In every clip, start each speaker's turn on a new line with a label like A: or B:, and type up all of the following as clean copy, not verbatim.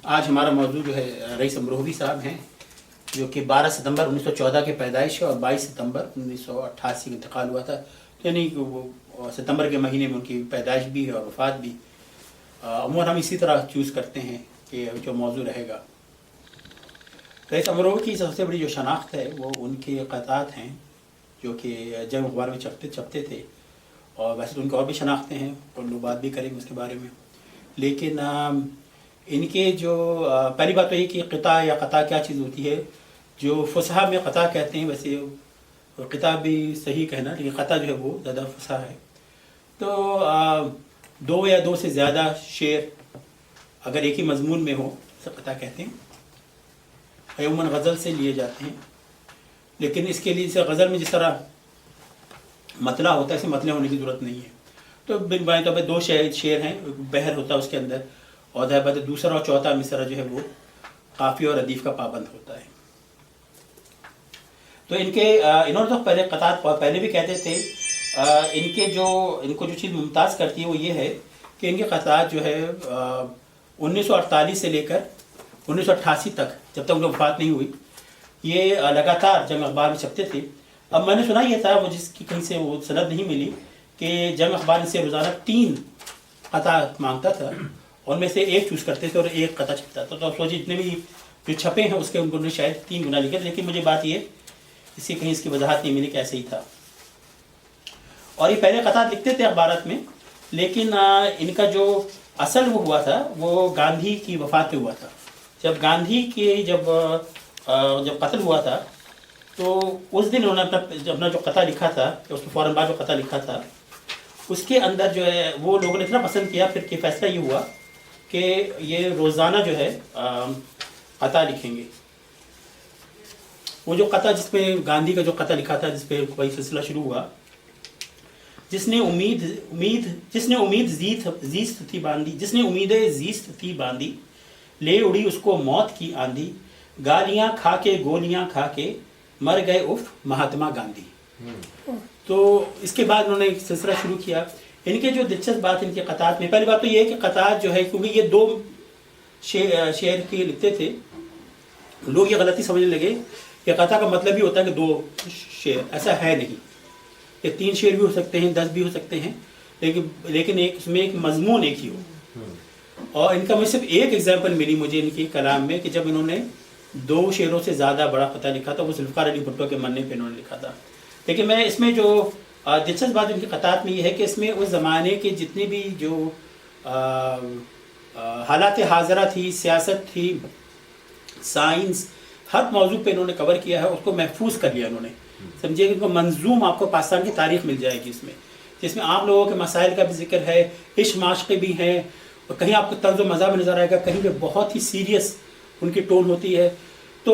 A: آج ہمارا موضوع جو ہے رئیس امروہوی صاحب ہیں، جو کہ 12 ستمبر 1914 کے پیدائش ہے اور 22 ستمبر 1988 کا انتقال ہوا تھا، یعنی وہ ستمبر کے مہینے میں ان کی پیدائش بھی ہے اور وفات بھی۔ عموماً ہم اسی طرح چوز کرتے ہیں کہ جو موضوع رہے گا۔ رئیس امروہوی کی سب سے بڑی جو شناخت ہے وہ ان کے قطعات ہیں جو کہ جنگ اخبار میں چھپتے تھے، اور ویسے تو ان کی اور بھی شناختیں ہیں اور لوگ بات بھی کریں گے اس کے بارے میں، لیکن ان کے جو پہلی بات تو یہ کہ قطع یا قطع کیا چیز ہوتی ہے۔ جو فصحا میں قطع کہتے ہیں، ویسے قطع بھی صحیح کہنا، لیکن قطع جو ہے وہ زیادہ فصحا ہے۔ تو دو یا دو سے زیادہ شعر اگر ایک ہی مضمون میں ہو اسے قطع کہتے ہیں، عموماً غزل سے لیے جاتے ہیں، لیکن اس کے لیے جیسے غزل میں جس طرح مطلع ہوتا ہے، اسے مطلع ہونے کی ضرورت نہیں ہے۔ تو بنیادی طور پہ دو شعر ہیں، بحر ہوتا ہے اس کے اندر، اور دوسرا اور چوتھا مصرع جو ہے وہ قافیہ اور ردیف کا پابند ہوتا ہے۔ تو انہوں نے تو پہلے قطعات پہلے بھی کہتے تھے، ان کو جو چیز ممتاز کرتی ہے وہ یہ ہے کہ ان کے قطعات جو ہے 1948 سے لے کر 1988 تک، جب تک ان کی وفات نہیں ہوئی، یہ لگاتار جنگ اخبار میں چھپتے تھے۔ اب میں نے سنا یہ تھا، وہ جس کی کہیں سے وہ سند نہیں ملی، کہ جنگ اخبار سے روزانہ 3 قطعات مانگتا تھا، ان میں سے ایک چوز کرتے تھے اور ایک قطع چھپتا تھا۔ تو اب سوچیے جتنے بھی جو چھپے ہیں اس کے انہوں نے شاید 3 گنا لکھے، لیکن مجھے بات یہ اس کی کہیں اس کی وضاحت نہیں ملی کہ ایسے ہی تھا۔ اور یہ پہلے قطعات لکھتے تھے اخبارات میں، لیکن ان کا جو اصل وہ ہوا تھا وہ گاندھی کی وفات پہ ہوا تھا۔ جب گاندھی کے جب قتل ہوا تھا تو اس دن انہوں نے اپنا جو قطع لکھا تھا، اس کے فوراً بعد جو قطع لکھا تھا، اس کے اندر جو ہے وہ لوگوں نے اتنا پسند کیا پھر کہ فیصلہ یہ ہوا کہ یہ روزانہ جو ہے قطع لکھیں گے۔ وہ جو قطع جس پہ گاندھی کا جو قطع لکھا تھا، جس پہ کوئی سلسلہ شروع ہوا، جس نے امید زیست تھی باندھی، لے اڑی اس کو موت کی آندھی، گالیاں کھا کے گولیاں کھا کے مر گئے اف مہاتما گاندھی۔ تو اس کے بعد انہوں نے ایک سلسلہ شروع کیا۔ ان کے جو دلچسپ بات ان کے قطعات میں، پہلی بات تو یہ ہے کہ قطعات جو ہے، کیونکہ یہ 2 شعر کے لکھتے تھے، لوگ یہ غلطی سمجھنے لگے کہ قطع کا مطلب ہی ہوتا ہے کہ 2 شعر، ایسا ہے نہیں۔ یہ 3 شعر بھی ہو سکتے ہیں، 10 بھی ہو سکتے ہیں، لیکن اس میں ایک مضمون ایک ہی ہو۔ اور ان کا میں صرف ایک ایگزامپل ملی مجھے ان کی کلام میں کہ جب انہوں نے 2 شعروں سے زیادہ بڑا قطع لکھا تھا، وہ ذوالفقار علی بھٹو کے مرنے پہ انہوں نے لکھا تھا۔ لیکن میں اس میں جو دلچسپ بات ان کی قطعات میں یہ ہے کہ اس میں اس زمانے کے جتنے بھی جو حالات حاضرہ تھی، سیاست تھی، سائنس، ہر موضوع پہ انہوں نے کور کیا ہے، اس کو محفوظ کر لیا انہوں نے۔ سمجھیے کہ ان کو منظوم آپ کو پاکستان کی تاریخ مل جائے گی اس میں، جس میں عام لوگوں کے مسائل کا بھی ذکر ہے، عشق معاشقے بھی ہیں، اور کہیں آپ کو طنز و مزاح میں نظر آئے گا، کہیں پہ بہت ہی سیریس ان کی ٹون ہوتی ہے۔ تو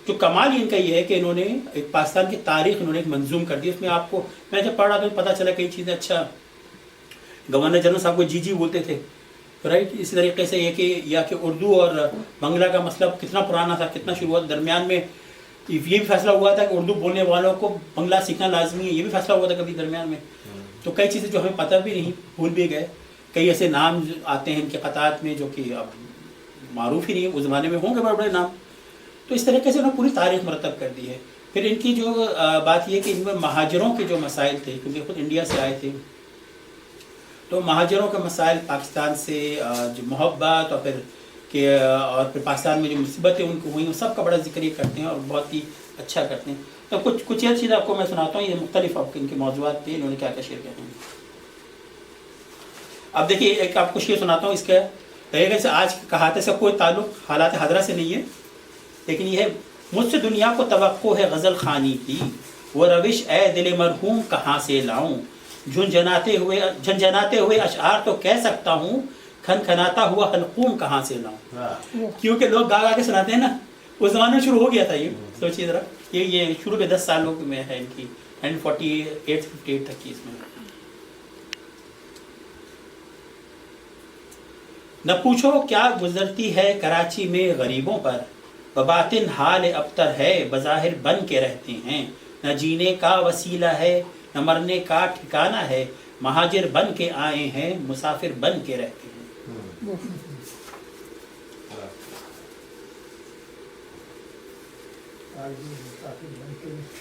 A: جو کمال ان کا یہ ہے کہ انہوں نے ایک پاکستان کی تاریخ انہوں نے ایک منظوم کر دی۔ اس میں آپ کو، میں جب پڑھ رہا تھا پتہ چلا کئی چیزیں، اچھا گورنر جنرل صاحب کو جی بولتے تھے، رائٹ۔ اسی طریقے سے یہ کہ یا کہ اردو اور بنگلہ کا مسئلہ کتنا پرانا تھا، کتنا شروع ہوا، درمیان میں یہ بھی فیصلہ ہوا تھا کہ اردو بولنے والوں کو بنگلہ سیکھنا لازمی ہے، یہ بھی فیصلہ ہوا تھا کبھی درمیان میں۔ تو کئی چیزیں جو ہمیں پتہ بھی نہیں، بھول بھی گئے۔ کئی ایسے نام آتے ہیں ان کے قطعات میں جو کہ اب معروف ہی نہیں، اس زمانے میں ہوں گے بڑے بڑے نام۔ تو اس طریقے سے انہوں نے پوری تاریخ مرتب کر دی ہے۔ پھر ان کی جو بات یہ ہے کہ ان میں مہاجروں کے جو مسائل تھے، کیونکہ خود انڈیا سے آئے تھے، تو مہاجروں کے مسائل، پاکستان سے جو محبت اور پھر پاکستان میں جو مصیبتیں ان کو ہوئیں، وہ سب کا بڑا ذکر یہ کرتے ہیں اور بہت ہی اچھا کرتے ہیں۔ تو کچھ یہ چیزیں آپ کو میں سناتا ہوں، یہ مختلف آپ ان کے موضوعات تھے، انہوں نے کیا کیا شیئر کہتے ہیں۔ اب دیکھیے ایک آپ کو شیئر سناتا ہوں، اس کا رہے گا آج کہاتے سے کوئی تعلق حالات حاضرہ سے نہیں ہے، لیکن یہ ہے، مجھ سے دنیا کو توقع ہے غزل خوانی کی، وہ روش اے دل مرحوم کہاں سے لاؤں، جھنجھناتے ہوئے اشعار تو کہہ سکتا ہوں، کھنکھناتا ہوا حلقوم کہاں سے لاؤں۔ کیونکہ لوگ گا کے سناتے ہیں نا، اس زمانے میں شروع ہو گیا تھا یہ، سوچیے ذرا، یہ شروع کے 10 سالوں میں ہے ان کی، 1948 تک کی اس میں۔ نہ پوچھو کیا گزرتی ہے کراچی میں غریبوں پر، بباطن حال ابتر ہے بظاہر بن کے رہتے ہیں، نہ جینے کا وسیلہ ہے نہ مرنے کا ٹھکانہ ہے، مہاجر بن کے آئے ہیں مسافر بن کے رہتے ہیں۔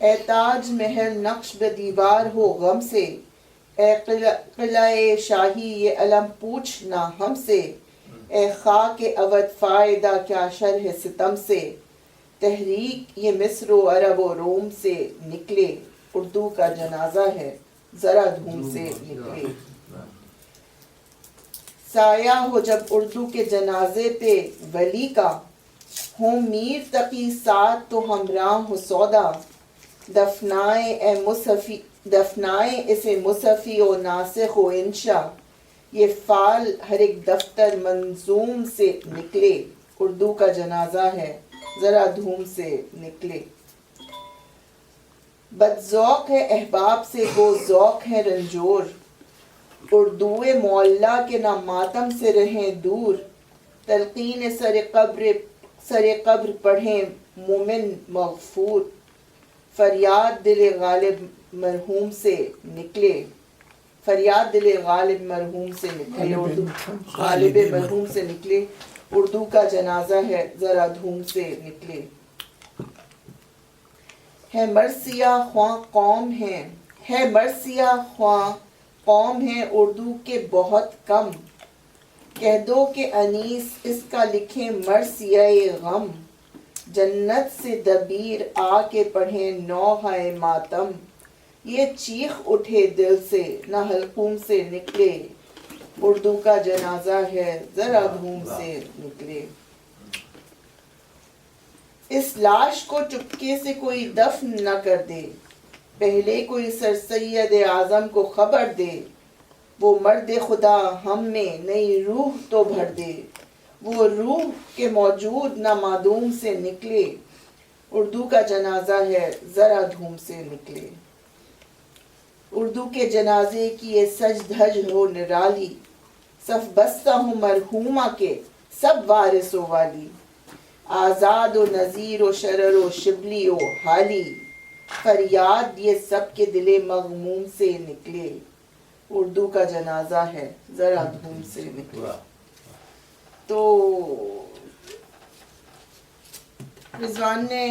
B: اے تاج محل نقش بہ دیوار ہو غم سے، اے قلعہ شاہی یہ علم پوچھنا ہم سے، اے خاک اودھ فائدہ کیا شرح ستم سے، تحریک یہ مصر و عرب و روم سے نکلے، اردو کا جنازہ ہے ذرا دھوم سے نکلے۔ سایہ ہو جب اردو کے جنازے پہ ولی کا، ہوں میر تقی ساتھ تو ہمراہ ہو سودا، دفنائے اسے مصحفی و ناسخ و انشا، یہ فال ہر ایک دفتر منظوم سے نکلے، اردو کا جنازہ ہے ذرا دھوم سے نکلے۔ بد ذوق ہے احباب سے گو ذوق ہے رنجور، اردو معلی کے نہ ماتم سے رہیں دور، تلقین سر قبر پڑھیں مومن مغفور، فریاد دل غالب مرحوم سے نکلے، فریاد دل غالب مرحوم سے نکلے، اردو غالب مرحوم سے نکلے، اردو کا جنازہ ہے ذرا دھوم سے نکلے۔ ہے مرثیہ خواں قوم ہیں، ہے مرثیہ خواں قوم ہیں اردو کے بہت کم، کہہ دو کہ انیس اس کا لکھیں مرثیہ غم، جنت سے دبیر آ کے پڑھیں نوحہ ماتم، یہ چیخ اٹھے دل سے نہ حلقوم سے نکلے، اردو کا جنازہ ہے ذرا دھوم سے نکلے۔ اس لاش کو چپکے سے کوئی دفن نہ کر دے، پہلے کوئی سر سید اعظم کو خبر دے، وہ مرد خدا ہم میں نئی روح تو بھر دے، وہ روح کے موجود نہ معدوم سے نکلے، اردو کا جنازہ ہے ذرا دھوم سے نکلے۔ اردو کے جنازے کی یہ سج دھج ہو نرالی، صف بستہ ہوں مرحومہ کے سب وارثوں والی، آزاد و نذیر و شرر و شبلی و حالی، فریاد یہ سب کے دل مغموم سے نکلے، اردو کا جنازہ ہے ذرا دھوم سے نکلے۔ تو رضوان نے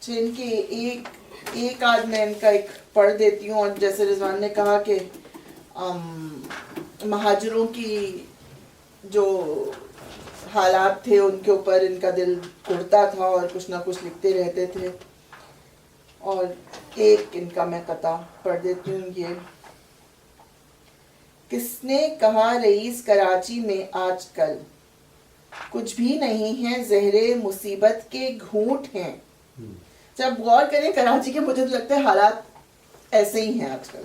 B: ان کی ایک آدھ میں ان کا ایک پڑھ دیتی ہوں، اور جیسے رضوان نے کہا کہ مہاجروں کی جو حالات تھے ان کے اوپر ان کا دل اڑتا تھا اور کچھ نہ کچھ لکھتے رہتے تھے، اور ایک ان کا میں قطع پڑھ دیتی ہوں۔ یہ کس نے کہا رئیس کراچی میں آج کل کچھ بھی نہیں ہے زہرے مصیبت کے گھونٹ ہیں، جب غور کریں کراچی کے مجھے لگتا ہے حالات ایسے ہی ہیں آج کل،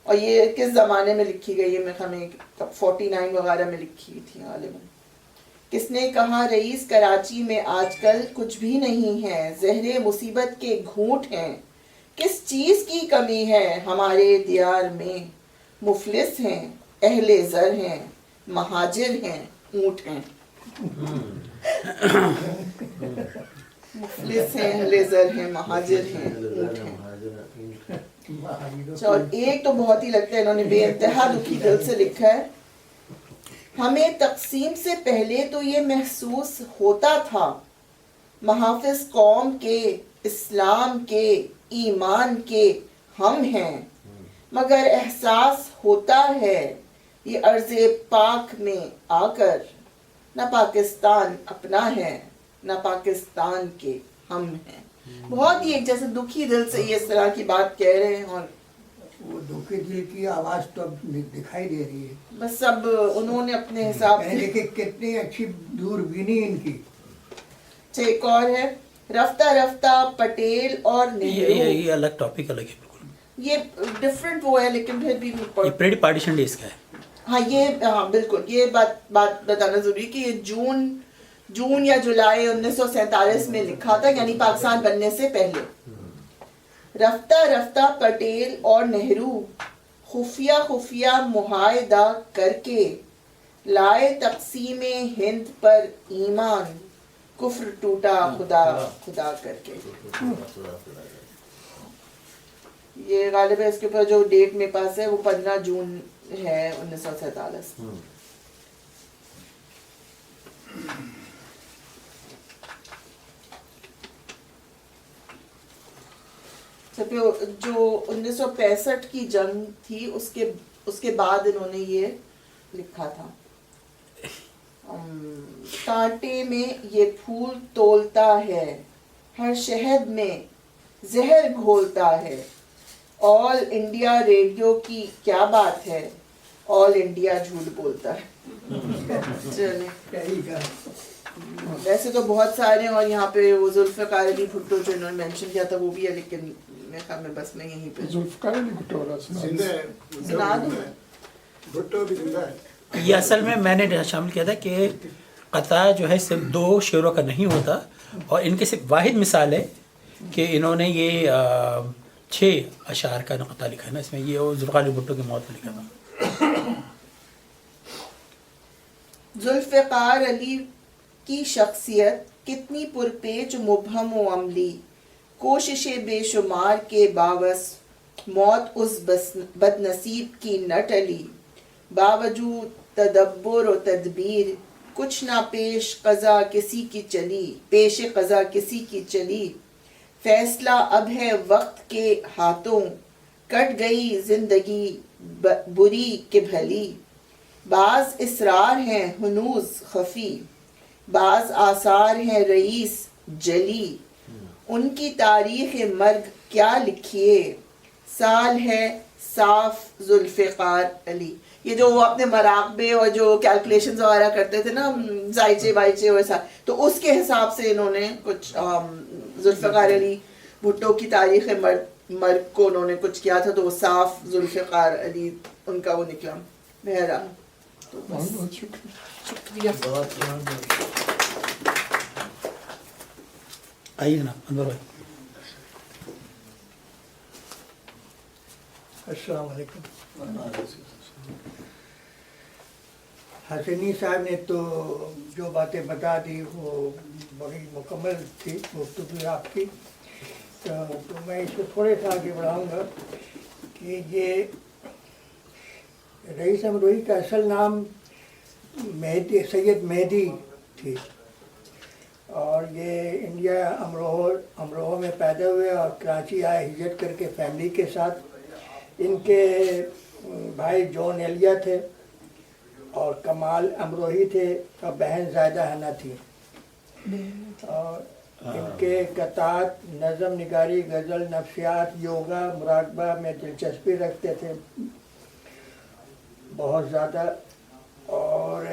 B: اور یہ کس زمانے میں لکھی گئی ہے، میں ہمیں 49 وغیرہ میں لکھی تھی غالباً۔ کس نے کہا رئیس کراچی میں آج کل کچھ بھی نہیں ہے زہرے مصیبت کے گھونٹ ہیں، کس چیز کی کمی ہے ہمارے دیار میں، مفلس ہیں اہل زر ہیں مہاجر ہیں اونٹ ہیں، مفلس ہیں اہل زر ہیں مہاجر ہیں اونٹ ہیں۔ اور ایک تو بہت ہی لگتا ہے انہوں نے بے انتہا دکھی دل سے لکھا ہے، ہمیں تقسیم سے پہلے تو یہ محسوس ہوتا تھا محافظ قوم کے اسلام کے ایمان کے ہم ہیں، مگر احساس ہوتا ہے یہ عرض پاک میں آ کر نہ پاکستان اپنا ہے نہ پاکستان کے ہم ہیں۔ بہت ہی ایک جیسے دکھی دل سے یہ اس طرح کی بات کہہ رہے ہیں، اور
C: وہ دکھی دل کی آواز تو اب دکھائی دے رہی ہے،
B: بس اب انہوں نے اپنے حساب سے
C: دیکھیں کتنی اچھی دور بینی ان کی۔
B: ایک اور ہے رفتہ رفتہ پٹیل اور نہرو،
A: یہ الگ ٹاپک الگ ہے بالکل،
B: یہ ڈفرینٹ وہ ہے لیکن پھر بھی
A: یہ پری پارٹیشن ڈیز کا ہے۔
B: ہاں بالکل، یہ بات بتانا ضروری کہ یہ جون یا جولائی 1947 میں لکھا تھا، یعنی پاکستان بننے سے پہلے۔ رفتہ رفتہ پٹیل اور نہرو خفیہ معاہدہ کر کے لائے تقسیم ہند پر ایمان، کفر ٹوٹا خدا کر کے۔ یہ غالب ہے اس کے اوپر جو ڈیٹ میرے پاس ہے وہ 15 جون ہے 1947. جو 1965 کی جنگ تھی اس کے بعد انہوں نے یہ لکھا تھا. کانٹے میں یہ پھول تولتا ہے، ہر شہد میں زہر گھولتا ہے. آل انڈیا ریڈیو کی کیا بات ہے، آل انڈیا جھوٹ بولتا ہے. چلیں، ویسے تو بہت سارے ہیں، اور یہاں پہ وہ ذوالفقار علی بھٹو جو انہوں نے مینشن کیا تھا وہ بھی ہے، لیکن میرے خیال میں بس میں یہیں پہ
D: ذوالفقار علی بھٹو
B: سنا دوں.
D: بھٹو بھی زندہ ہے.
A: یہ اصل میں نے شامل کیا تھا کہ قطع جو ہے صرف 2 شعروں کا نہیں ہوتا، اور ان کی صرف واحد مثال ہے کہ انہوں نے یہ 6 اشعار کا قطع لکھا ہے نا. اس میں یہ ذوالفقار علی بھٹو کی موت میں لکھا تھا.
B: ذوالفقار علی کی شخصیت کتنی پرپیچ و مبہم و عملی، کوششیں بے شمار کے باوس موت اس بد نصیب کی نہ ٹلی. باوجود تدبر و تدبیر کچھ نہ پیش قضا کسی کی چلی. فیصلہ اب ہے وقت کے ہاتھوں، کٹ گئی زندگی بری کہ بھلی. بعض اسرار ہیں ہنوز خفی، بعض آثار ہیں رئیس جلی. ان کی تاریخ مرگ کیا لکھیے، سال ہے صاف ذوالفقار علی. یہ جو وہ اپنے مراقبے اور جو کیلکولیشنز وغیرہ کرتے تھے نا، زائچے وائچے ویسا، تو اس کے حساب سے انہوں نے کچھ ذوالفقار علی بھٹو کی تاریخ مرگ کو انہوں نے کچھ کیا تھا، تو وہ صاف ذوالفقار علی ان کا وہ نکلا. بہرحال تو بس
D: بہت شکریہ.
A: آئیے نا انور بھائی.
C: السلام علیکم. حسینی صاحب نے تو جو باتیں بتا دی وہ بڑی مکمل تھی گفتگو آپ کی. تو میں اس کو تھوڑے سا آگے بڑھاؤں گا کہ یہ رئیس امروہی کا اصل نام سید مہدی تھی، اور یہ انڈیا امروہہ میں پیدا ہوئے اور کراچی آئے ہجرت کر کے فیملی کے ساتھ. ان کے بھائی جون ایلیا تھے اور کمال امروہی تھے، اور بہن زائدہ حنا تھی. اور ان کے قطعات نظم نگاری، غزل، نفسیات، یوگا، مراقبہ میں دلچسپی رکھتے تھے بہت زیادہ. اور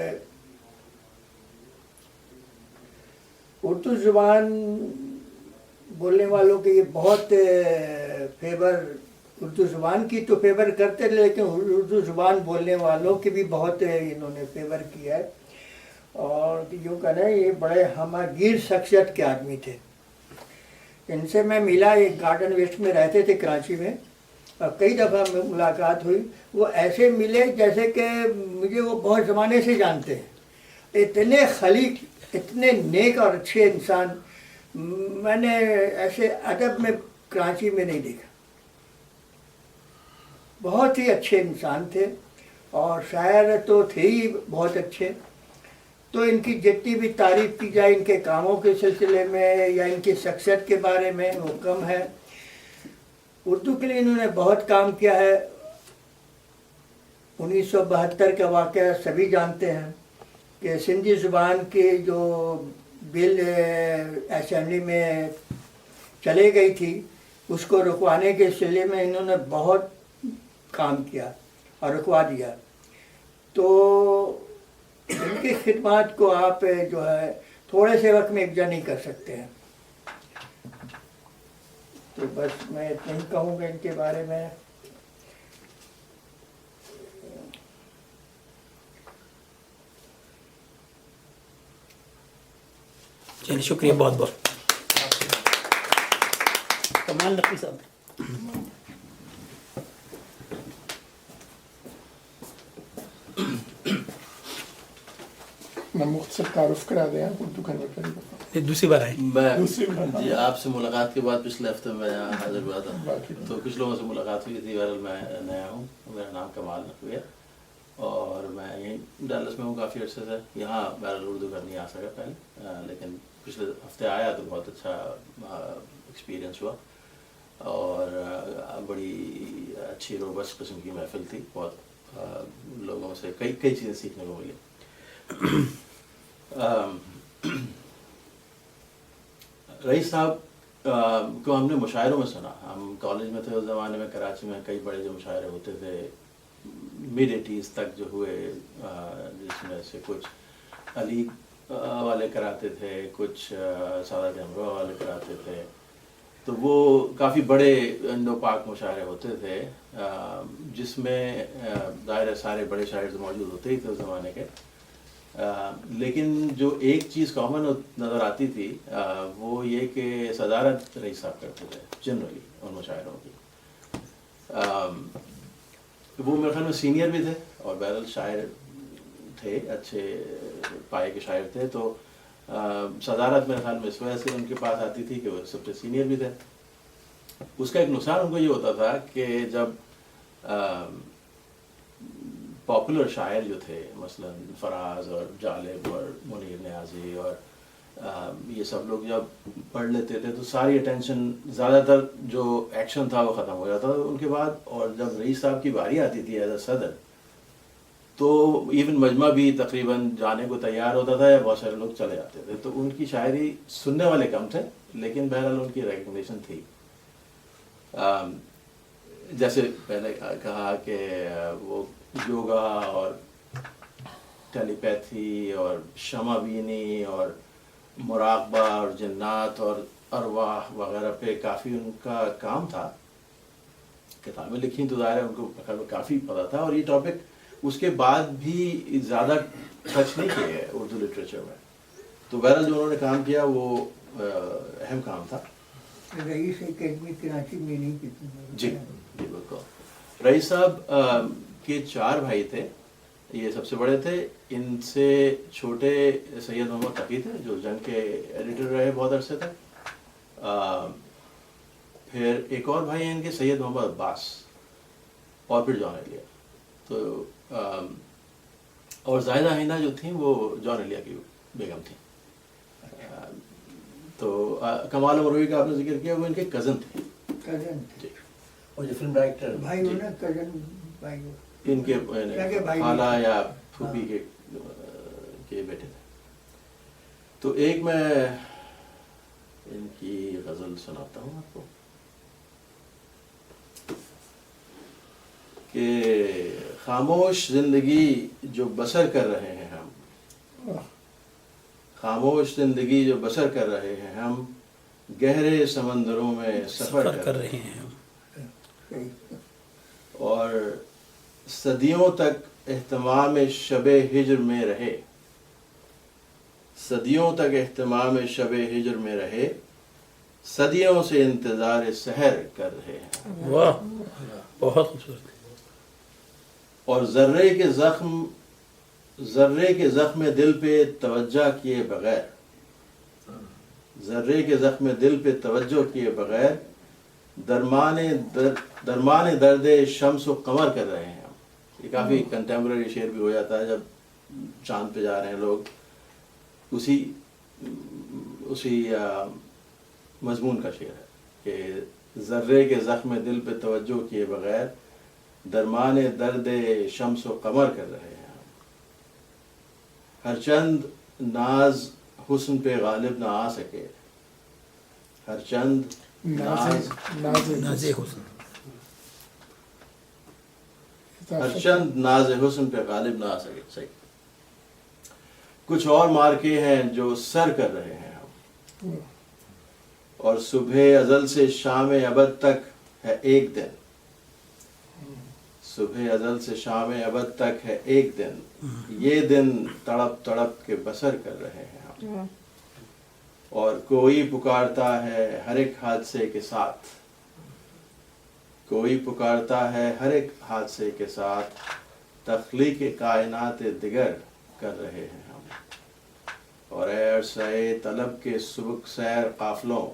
C: اردو زبان بولنے والوں کے یہ بہت فیور، اردو زبان کی تو فیور کرتے تھے، لیکن اردو زبان بولنے والوں کی بھی بہت انہوں نے فیور کیا ہے. اور یوں کہنا یہ بڑے ہمہ گیر شخصیت کے آدمی تھے. ان سے میں ملا، ایک گارڈن ویسٹ میں رہتے تھے کراچی میں، اور کئی دفعہ ملاقات ہوئی. وہ ایسے ملے جیسے کہ مجھے وہ بہت زمانے سے جانتے ہیں. اتنے خلیق، اتنے نیک اور اچھے انسان میں نے ایسے ادب میں کراچی میں نہیں دیکھا. بہت ہی اچھے انسان تھے، اور شاعر تو تھے ہی بہت اچھے. تو ان کی جتنی بھی تعریف کی جائے ان کے کاموں کے سلسلے میں یا ان کی شخصیت کے بارے میں وہ کم ہے. اردو کے لیے انہوں نے بہت کام کیا ہے. 1972 کا واقعہ سبھی جانتے ہیں کہ سندھی زبان کی جو بل اسمبلی میں چلے گئی تھی، اس کو رکوانے کے سلسلے میں انہوں نے بہت کام کیا اور رکوا دیا. تو ان کی خدمات کو آپ جو ہے تھوڑے سے وقت میں اکجا نہیں کر سکتے ہیں. تو بس میں اتنا ہی کہوں گا ان کے بارے میں.
A: چلیے شکریہ بہت بہت. کمال نقوی صاحب.
D: میں مختصر تعارف کرا دیں آپ اردو کرنے پر.
A: یہ دوسری بار آئے.
E: میں جی آپ سے ملاقات کے بعد پچھلے ہفتے میں یہاں حاضر ہوا تھا، تو کچھ لوگوں سے ملاقات ہوئی تھی. بہرحال میں نیا ہوں، میرا نام کمال نقوی ہے. میں یہیں ڈالس میں ہوں کافی عرصے سے. یہاں بہرحال اردو کا نہیں آ سکا پہلے، لیکن پچھلے ہفتے آیا تو بہت اچھا ایکسپیرینس ہوا، اور بڑی اچھی روبسٹ قسم کی محفل تھی. بہت لوگوں سے کئی چیزیں سیکھنے کو ملی. رئیس صاحب کو ہم نے مشاعروں میں سنا. ہم کالج میں تھے اس زمانے میں، کراچی میں کئی بڑے جو مشاعرے ہوتے تھے مڈ 80s تک جو ہوئے، جس میں سے کچھ علی والے کراتے تھے، کچھ سعادت امروہہ والے کراتے تھے. تو وہ کافی بڑے انڈو پاک مشاعرے ہوتے تھے، جس میں ظاہر ہے سارے بڑے شاعر موجود ہوتے ہی تھے اس زمانے کے. لیکن جو ایک چیز کامن نظر آتی تھی وہ یہ کہ صدارت رئیس صاحب کرتے تھے جنرلی ان مشاعروں کی. وہ میرے خیال میں سینئر بھی تھے اور بہرحال شاعر تھے، اچھے پائے کے شاعر تھے. تو صدارت میرے خیال میں اس وجہ سے ان کے پاس آتی تھی کہ وہ سب سے سینئر بھی تھے. اس کا ایک نقصان ان کو یہ ہوتا تھا کہ جب پاپولر شاعر جو تھے، مثلا فراز اور جالب اور منیر نیازی اور یہ سب لوگ جب پڑھ لیتے تھے تو ساری اٹینشن، زیادہ تر جو ایکشن تھا وہ ختم ہو جاتا تھا ان کے بعد. اور جب رئیس صاحب کی باری آتی تھی ایز اے صدر، تو ایون مجمع بھی تقریباً جانے کو تیار ہوتا تھا یا بہت سارے لوگ چلے جاتے تھے. تو ان کی شاعری سننے والے کم تھے، لیکن بہرحال ان کی ریکگنیشن تھی. جیسے پہلے کہا کہ وہ یوگا اور ٹیلی پیتھی اور شمع بینی اور مراقبہ اور جنات اور ارواح وغیرہ پہ کافی ان کا کام تھا. کتابیں لکھی تو ظاہر ہے ان کو کافی پتہ تھا، اور یہ ٹاپک اس کے بعد بھی زیادہ ٹچ نہیں کیے ہے اردو لٹریچر میں. تو بہرحال جو انہوں نے کام کیا وہ اہم کام تھا.
C: رئیس اکیڈمی کراچی میں نہیں کی تھی.
E: جی جی بالکل. رئیس صاحب کے 4 بھائی تھے، یہ سب سے بڑے تھے. ان سے چھوٹے سید محمد تقی تھے جو جنگ کے ایڈیٹر رہے بہت عرصے تک. پھر ایک اور بھائی ہیں ان کے سید محمد عباس، اور پھر جان علیہ. تو اور زاہدہ ہینا جو تھیں وہ جان علیہ کی بیگم تھیں. تو کمال مروی کا آپ نے ذکر کیا، وہ ان کے کزن تھے.
C: کزن
E: جی.
F: اور جو فلم ڈائریکٹر
C: بھائی ہونا، کزن بھائی ہو.
E: ان کے خالہ یا پھوپھی کے بیٹے تھے. تو ایک میں ان کی غزل سناتا ہوں آپ کو کہ خاموش زندگی جو بسر کر رہے ہیں ہم، خاموش زندگی جو بسر کر رہے ہیں ہم، گہرے سمندروں میں سفر کر رہے ہیں. اور صدیوں تک اہتمام شب ہجر میں رہے، صدیوں تک اہتمام شب ہجر میں رہے، صدیوں سے انتظار سحر کر رہے ہیں.
A: واہ، بہت خوبصورت.
E: اور ذرے کے زخم دل پہ توجہ کیے بغیر، ذرے کے زخم دل پہ توجہ کیے بغیر، درمان درد شمس و قمر کر رہے ہیں. یہ کافی کنٹمپرری شعر بھی ہو جاتا ہے جب چاند پہ جا رہے ہیں لوگ. اسی مضمون کا شعر ہے کہ ذرے کے زخم دل پہ توجہ کیے بغیر، درمان درد شمس و قمر کر رہے ہیں. ہر چند ناز حسن پہ غالب نہ آ سکے، ہر چند
A: ناز حسن،
E: ہر چند ناز حسن پہ غالب نہ آ سکے. صحیح. کچھ اور مارکے ہیں جو سر کر رہے ہیں ہم، اور صبح ازل سے شام ابد تک ہے ایک دن، صبح ازل سے شام ابد تک ہے ایک دن، یہ دن تڑپ تڑپ کے بسر کر رہے ہیں ہم. اور کوئی پکارتا ہے ہر ایک حادثے کے ساتھ، کوئی پکارتا ہے ہر ایک حادثے کے ساتھ، تخلیق کائنات دیگر کر رہے ہیں ہم. اور اے عرصۂ طلب کے سبک سیر قافلوں،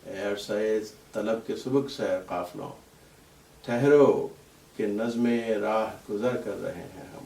E: اے عرصۂ طلب کے سبک سیر قافلوں، ٹھہرو کہ نظم راہ گزر کر رہے ہیں ہم.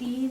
G: 3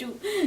G: 2,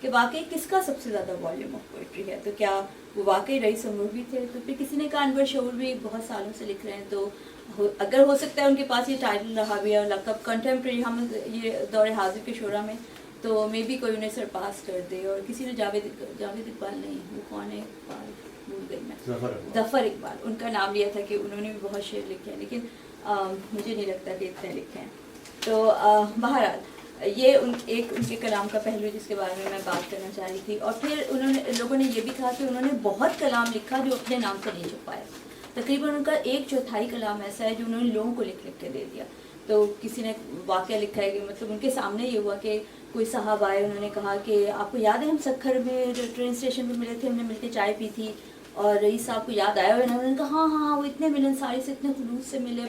G: کہ واقعی کس کا سب سے زیادہ والیوم آف پوئٹری ہے. تو کیا وہ واقعی رئیس امروی تھے؟ تو پھر کسی نے کہا انور شعور بھی بہت سالوں سے لکھ رہے ہیں, تو اگر ہو سکتا ہے ان کے پاس یہ ٹائٹل رہا بھی ہے اور لقب کنٹمپریری ہم یہ دور حاضر کے شعراء میں, تو مے بی کوئی انہیں سرپاس کر دے. اور کسی نے جاوید اقبال نہیں, وہ کون ہے اقبال بھول گئی میں, ظفر اقبال, ان کا نام لیا تھا کہ انہوں نے بھی بہت شعر لکھے ہیں, لیکن مجھے نہیں لگتا کہ اتنے لکھے ہیں. تو بہرحال یہ ان کے کلام کا پہلو جس کے بارے میں بات کرنا چاہ رہی تھی. اور پھر لوگوں نے یہ بھی کہا کہ انہوں نے بہت کلام لکھا جو اپنے نام سے نہیں چھپایا. تقریباً ان کا 1/4 کلام ایسا ہے جو انہوں نے لوگوں کو لکھ کے دے دیا. تو کسی نے واقعہ لکھا ہے کہ مطلب ان کے سامنے یہ ہوا کہ کوئی صاحب آئے, انہوں نے کہا کہ آپ کو یاد ہے ہم سکھر میں ٹرین اسٹیشن پہ ملے تھے, ہم نے مل کے چائے پی تھی, اور رئیس صاحب کو یاد آیا. انہوں نے کہا ہاں وہ اتنے ملنساری سے اتنے خلوص سے ملے,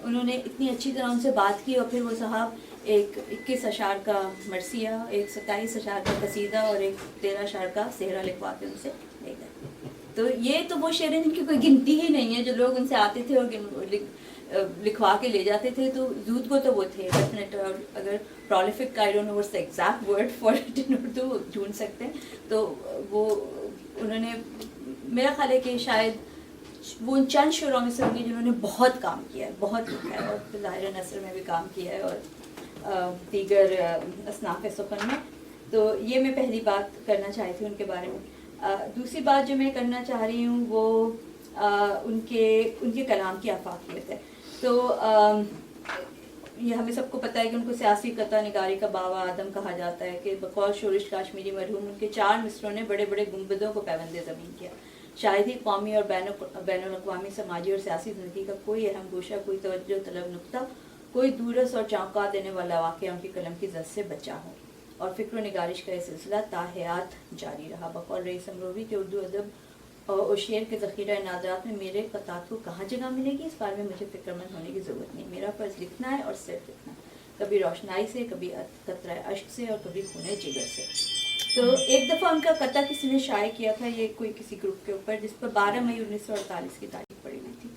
G: انہوں نے اتنی اچھی طرح ان سے بات کی. اور پھر وہ صاحب ایک 21 اشعار کا مرثیہ, ایک 27 اشعار کا قصیدہ اور ایک 13 اشعار کا صحرا لکھوا کے ان سے لے گئے. تو یہ تو وہ شعر ہیں جن کی کوئی گنتی ہی نہیں ہے, جو لوگ ان سے آتے تھے اور لکھوا کے لے جاتے تھے. تو زود کو تو وہ تھے ڈیفینیٹ. اور اگر prolific I don't know what's the exact word for it in Urdu, ڈھونڈ سکتے ہیں. تو وہ انہوں نے, میرا خیال ہے کہ شاید وہ ان چند شعراء میں سے ہوں گے جنہوں نے بہت کام کیا ہے, بہت لکھا ہے, اور ظاہر نثر میں بھی کام کیا ہے اور دیگر اصناف سخن میں. تو یہ میں پہلی بات کرنا چاہی تھی ان کے بارے میں. دوسری بات جو میں کرنا چاہ رہی ہوں وہ ان کے کلام کی آفاقیت ہے. تو یہ ہمیں سب کو پتہ ہے کہ ان کو سیاسی قطع نگاری کا بابا آدم کہا جاتا ہے, کہ بقول شورش کاشمیری مرحوم ان کے 4 مصروں نے بڑے بڑے گنبدوں کو پیوند زمین کیا. شاید ہی قومی اور بین الاقوامی سماجی اور سیاسی زندگی کا کوئی اہم گوشہ, کوئی توجہ طلب نقطہ, کوئی دورس اور چونکا دینے والا واقعہ ان کی قلم کی زد سے بچا ہو, اور فکر و نگارش کا یہ سلسلہ تا حیات جاری رہا. بقول رئیس امروی کے اردو ادب اور شعر کے ذخیرہ نادرات میں میرے قطعات کو کہاں جگہ ملے گی, اس بارے میں مجھے فکر مند ہونے کی ضرورت نہیں. میرا فرض لکھنا ہے اور صرف لکھنا, کبھی روشنائی سے, کبھی قطرہ اشک سے, اور کبھی خون جگر سے. تو ایک دفعہ ان کا قطعہ کسی نے شائع کیا تھا, یہ کوئی کسی گروپ کے اوپر, جس پر 12 مئی 1948 کی تاریخ پڑی ہوئی تھی,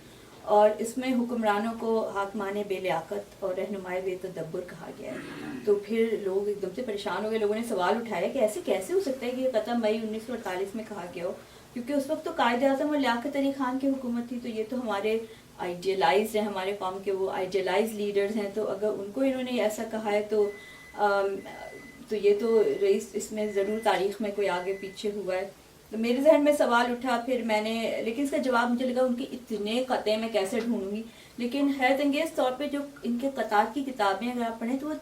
G: اور اس میں حکمرانوں کو حاکمان بے لیاقت اور رہنمائے بے تدبر کہا گیا ہے. تو پھر لوگ ایک دم سے پریشان ہو گئے. لوگوں نے سوال اٹھایا کہ ایسے کیسے ہو سکتا ہے کہ یہ قطعہ مئی 1948 میں کہا گیا ہو, کیونکہ اس وقت تو قائد اعظم اور لیاقت علی خان کی حکومت تھی. تو یہ تو ہمارے آئیڈیلائزڈ ہیں, ہمارے قوم کے وہ آئیڈیلائز لیڈرز ہیں, تو اگر ان کو انہوں نے ایسا کہا ہے تو یہ تو رئیس اس میں ضرور تاریخ میں کوئی آگے پیچھے ہوا ہے. تو میرے ذہن میں سوال اٹھا, پھر میں نے, لیکن اس کا جواب مجھے لگا ان کے اتنے قطعے میں کیسے ڈھونڈوں گی. لیکن حیرت انگیز طور پہ جو ان کے قطعات کی کتابیں اگر آپ پڑھیں تو وہ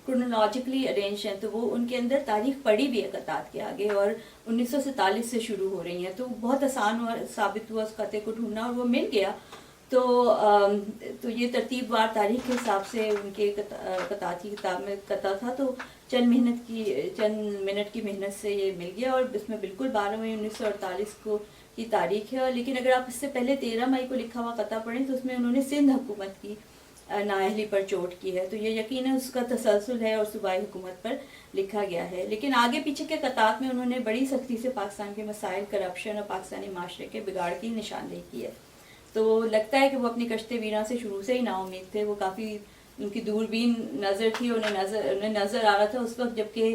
G: کرونالوجیکلی ارینج ہیں, تو وہ ان کے اندر تاریخ پڑی بھی ہے قطعات کے آگے, اور 1947 سے شروع ہو رہی ہیں. تو بہت آسان ثابت ہوا اس قطعے کو ڈھونڈنا, اور وہ مل گیا. تو یہ ترتیب وار تاریخ کے حساب سے ان کے قطعات کی کتاب میں قطع تھا. تو چند منٹ کی محنت سے یہ مل گیا, اور اس میں بالکل 12 مئی 1948 کو کی تاریخ ہے. لیکن اگر آپ اس سے پہلے 13 مئی کو لکھا ہوا قطع پڑھیں تو اس میں انہوں نے سندھ حکومت کی نااہلی پر چوٹ کی ہے. تو یہ یقیناً اس کا تسلسل ہے اور صوبائی حکومت پر لکھا گیا ہے. لیکن آگے پیچھے کے قطعات میں انہوں نے بڑی سختی سے پاکستان کے مسائل, کرپشن اور پاکستانی معاشرے کے بگاڑ کی نشاندہی کی ہے. تو لگتا ہے کہ وہ اپنی کشتے ویراں سے شروع سے ہی نا امید تھے. وہ کافی ان کی دوربین نظر تھی, انہیں نظر آ رہا تھا اس وقت جب کہ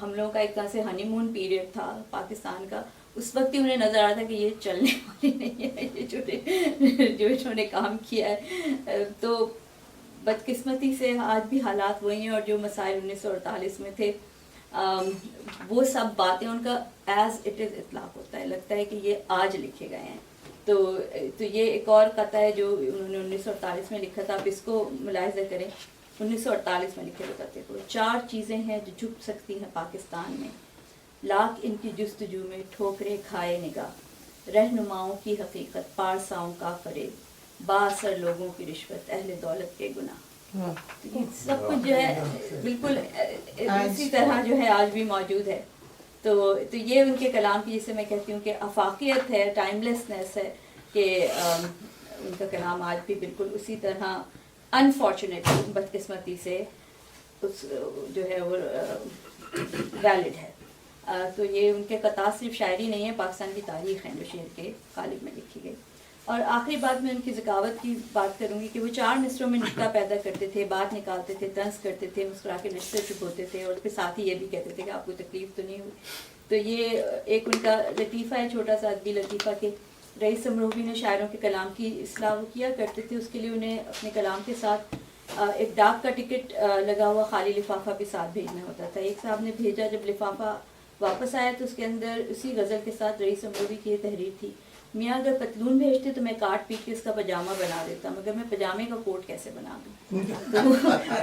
G: ہم لوگوں کا ایک طرح سے ہنی مون پیریڈ تھا پاکستان کا, اس وقت ہی انہیں نظر آ رہا تھا کہ یہ چلنے والی نہیں ہے, یہ جو انہوں نے کام کیا ہے. تو بدقسمتی سے آج بھی حالات وہی ہیں, اور جو مسائل 1948 میں تھے وہ سب باتیں ان کا ایز اٹ از اطلاق ہوتا ہے, لگتا ہے کہ یہ آج لکھے گئے ہیں. تو یہ ایک اور قطعہ ہے جو انہوں نے 1948 میں لکھا تھا. آپ اس کو ملاحظہ کریں, 1948 میں لکھے ہوئے قطعے کو. 4 چیزیں ہیں جو جھک سکتی ہیں پاکستان میں, لاکھ ان کی جستجو میں ٹھوکریں کھائے نگاہ, رہنماؤں کی حقیقت, پارساؤں کا فریب, بااثر لوگوں کی رشوت, اہل دولت کے گناہ. یہ سب کچھ جو ہے بالکل اسی طرح جو ہے آج بھی موجود ہے. تو یہ ان کے کلام کی, جسے میں کہتی ہوں کہ آفاقیت ہے, ٹائم لیسنس ہے, کہ ان کا کلام آج بھی بالکل اسی طرح انفارچونیٹلی, بدقسمتی سے جو ہے وہ ویلڈ ہے. تو یہ ان کے قطعات صرف شاعری نہیں ہے, پاکستان کی تاریخ ہے جو شعر کے قالب میں لکھی گئی. اور آخری بات میں ان کی ذکاوت کی بات کروں گی کہ وہ 4 مصروں میں نکتہ پیدا کرتے تھے، بات نکالتے تھے، طنز کرتے تھے، مسکرا کے نچتے چپ ہوتے تھے، اور پھر ساتھ ہی یہ بھی کہتے تھے کہ آپ کو تکلیف تو نہیں ہوئی. تو یہ ایک ان کا لطیفہ ہے، چھوٹا سا ادبی لطیفہ کہ رئیس امروہی نے شاعروں کے کلام کی اصلاح کیا کرتے تھے. اس کے لیے انہیں اپنے کلام کے ساتھ ایک ڈاک کا ٹکٹ لگا ہوا خالی لفافہ بھی ساتھ بھیجنا ہوتا تھا. ایک صاحب نے بھیجا، جب لفافہ واپس آیا تو اس کے اندر اسی غزل کے ساتھ رئیس امروہی کی یہ تحریر تھی: میاں اگر پتلون بھیجتے تو میں کاٹ پیٹ کے اس کا پاجامہ بنا دیتا، مگر میں پاجامے کا کوٹ کیسے بنا دوں. تو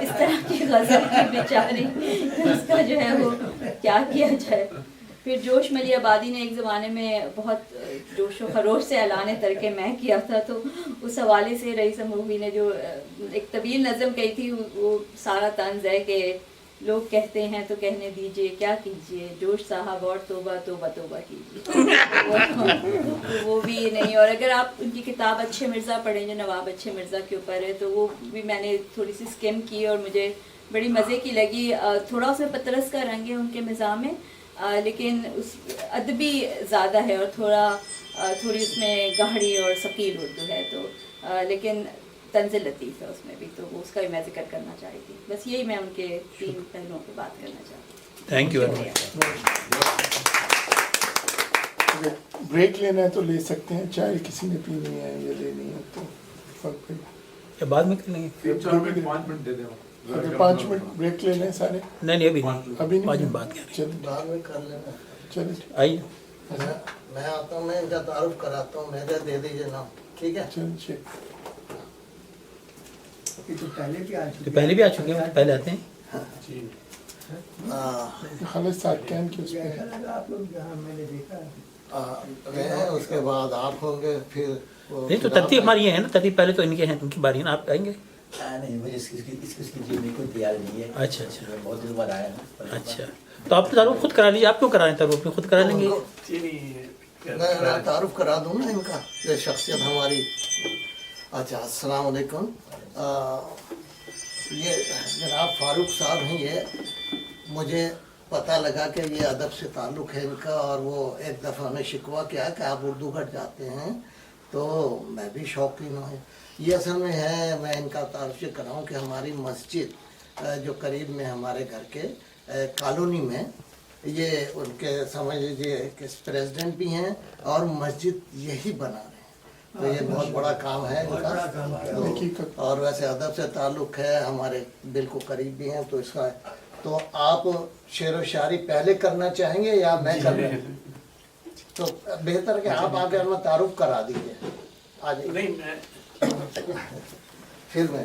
G: اس طرح کی غزل کی بیچاری، اس کا جو ہے وہ کیا کیا جائے. پھر جوش ملی آبادی نے ایک زمانے میں بہت جوش و خروش سے اعلان ترک میں کیا تھا، تو اس حوالے سے رئیس امروہی نے جو ایک طویل نظم کہی تھی، وہ سارا طنز ہے کہ لوگ کہتے ہیں تو کہنے دیجئے، کیا کیجئے جوش صاحب اور توبہ توبہ توبہ کیجئے. تو وہ بھی نہیں. اور اگر آپ ان کی کتاب اچھے مرزا پڑھیں جو نواب اچھے مرزا کے اوپر ہے، تو وہ بھی میں نے تھوڑی سی اسکیم کی اور مجھے بڑی مزے کی لگی. تھوڑا اس میں پطرس کا رنگ ہے ان کے مزاح میں، لیکن اس ادبی زیادہ ہے، اور تھوڑی اس میں گاہڑی اور ثقیل اردو ہے، تو لیکن طنز لطیف ہے اس میں بھی، تو اس کا بھی میں ذکر کرنا چاہی تھی. بس یہی میں ان کے 3 پہلوؤں پہ بات کرنا چاہتی ہوں.
A: Thank you very much.
D: Break لینا ہے تو لے سکتے ہیں، چائے کسی نے پینی ہے یا لینی ہے تو فرق پڑے.
A: یا بعد میں کر لیں گے؟
H: 5 منٹ دے دیں.
D: اگر 5 منٹ بریک لے لیں سارے.
A: نہیں ابھی نہیں،
D: ابھی نہیں
A: 5 منٹ بعد کر رہے ہیں.
F: بعد میں کر لینا.
D: چلیں
A: آئیے.
F: میں آتا ہوں، میں ان کا تعارف کراتا ہوں. میرا دے دیجیے نام، ٹھیک ہے؟
D: چلیں.
C: یہ تو پہلے بھی آ چکے
A: تو پہلے بھی آ چکے ہیں، پہلے آتے ہیں.
D: خالد صاحب کین کی اس
C: ایسا
D: میں
C: لگا آپ لوگ جہاں میں نے دیکھا
F: میں اس کے بعد آپ ہوں گے، پھر
A: نہیں تو ترتیب ہماری یہ ہے نا، ترتیب پہلے تو ان کے ہیں، ان کی باری ہے نا. آپ آئیں گے؟
F: نہیں، مجھے اس کی جینے کو تیار نہیں ہے.
A: اچھا اچھا
F: میں بہت دن بعد آیا ہوں.
A: اچھا، تو آپ تعارف خود کرا لیجیے. آپ کیوں کرا رہے ہیں تعارف؟ خود کرا لیں گے.
F: میں تعارف کرا دوں نا ان کا، یہ شخصیت ہماری. اچھا، السلام علیکم. یہ جناب فاروق صاحب ہیں. یہ مجھے پتہ لگا کہ یہ ادب سے تعلق ہے ان کا، اور وہ ایک دفعہ ہمیں شکوہ کیا کہ آپ اردو گھٹ جاتے ہیں، تو میں بھی شوقین ہوں. یہ اصل میں ہے، میں ان کا تعارف یہ کراؤں کہ ہماری مسجد جو قریب میں ہمارے گھر کے کالونی میں، یہ ان کے سمجھ لیجیے کہ پریزیڈنٹ بھی ہیں اور مسجد یہی بنا رہے ہیں. تو یہ بہت بڑا کام ہے ان کا. اور ویسے ادب سے تعلق ہے، ہمارے بالکل قریب بھی ہیں. تو اس کا تو آپ شعر و شاعری پہلے کرنا چاہیں گے یا میں کر رہا ہوں؟ تو بہتر کہ آپ آ کے ہمیں تعارف کرا دیجیے. آ جائیے. پھر میں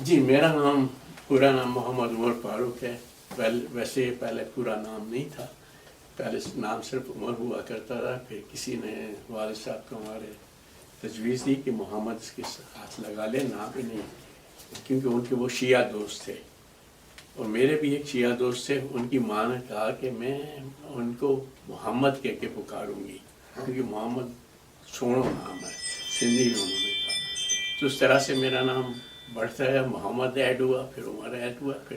H: جی، میرا نام پورا نام محمد عمر فاروق ہے. ویسے پہلے پورا نام نہیں تھا، پہلے نام صرف عمر ہوا کرتا تھا. پھر کسی نے والد صاحب کو ہمارے تجویز دی کہ محمد اس کے ہاتھ لگا لے، نام بھی نہیں، کیونکہ ان کے وہ شیعہ دوست تھے اور میرے بھی ایک شیعہ دوست تھے. ان کی ماں نے کہا کہ میں ان کو محمد کہہ کے پکاروں گی، کیونکہ محمد سوڑو نام ہے سندھی میں. انہوں نے کہا تو اس طرح سے میرا نام بڑھتا ہے. محمد ایڈ ہوا، پھر عمر ایڈ ہوا، پھر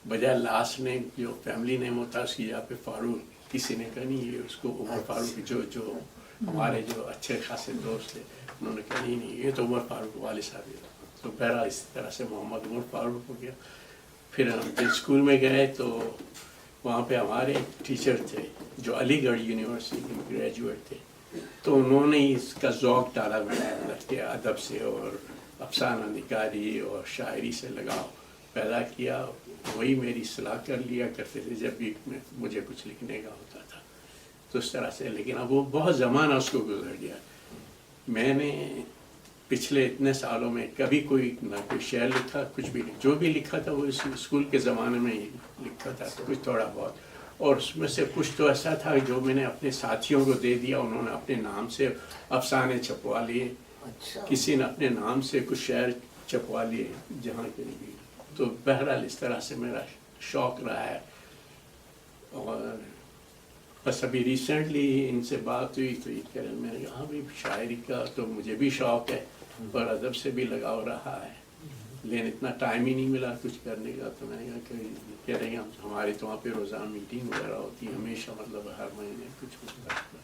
H: بجائے لاسٹ نیم جو فیملی نیم ہوتا ہے اس کی جگہ پہ فاروق کسی نے کہا نہیں، یہ اس کو عمر فاروق جو ہمارے جو اچھے خاصے دوست تھے انہوں نے کہا نہیں یہ تو عمر فاروق والد صاحب ہے. تو بہرحال اس طرح سے محمد عمر فاروق ہو گیا. پھر ہم جب اسکول میں گئے تو وہاں پہ ہمارے ٹیچر تھے جو علی گڑھ یونیورسٹی کے گریجویٹ تھے، تو انہوں نے اس کا ذوق ڈالا مطلب کہ ادب سے اور افسانہ نگاری اور شاعری سے لگاؤ پیدا کیا. وہی میری صلاح کر لیا کرتے تھے جب بھی مجھے کچھ لکھنے کا ہوتا تھا. تو اس طرح سے، لیکن اب وہ بہت زمانہ اس کو گزر گیا. میں نے پچھلے اتنے سالوں میں کبھی کوئی نہ کوئی شعر لکھا، کچھ بھی نہیں. جو بھی لکھا تھا وہ اسکول کے زمانے میں ہی لکھا تھا، کچھ تھوڑا بہت. اور اس میں سے کچھ تو ایسا تھا جو میں نے اپنے ساتھیوں کو دے دیا، انہوں نے اپنے نام سے افسانے چھپوا لیے. کسی نے اپنے نام سے کچھ شعر چھپوا لیے جہاں کے بھی. تو بہرحال اس طرح سے میرا شوق رہا ہے. اور بس ابھی ریسنٹلی ان سے بات ہوئی تو یہ کہہ رہے میں نے کہا ہاں بھی شاعری کا تو مجھے بھی شوق ہے اور ادب سے بھی لگاؤ رہا ہے، لیکن اتنا ٹائم ہی نہیں ملا کچھ کرنے کا. تو میں نے کہا کہ کہہ رہے ہیں ہمارے تو وہاں پہ روزانہ میٹنگ وغیرہ ہوتی ہے ہمیشہ، مطلب ہر مہینے کچھ ہوتا ہے.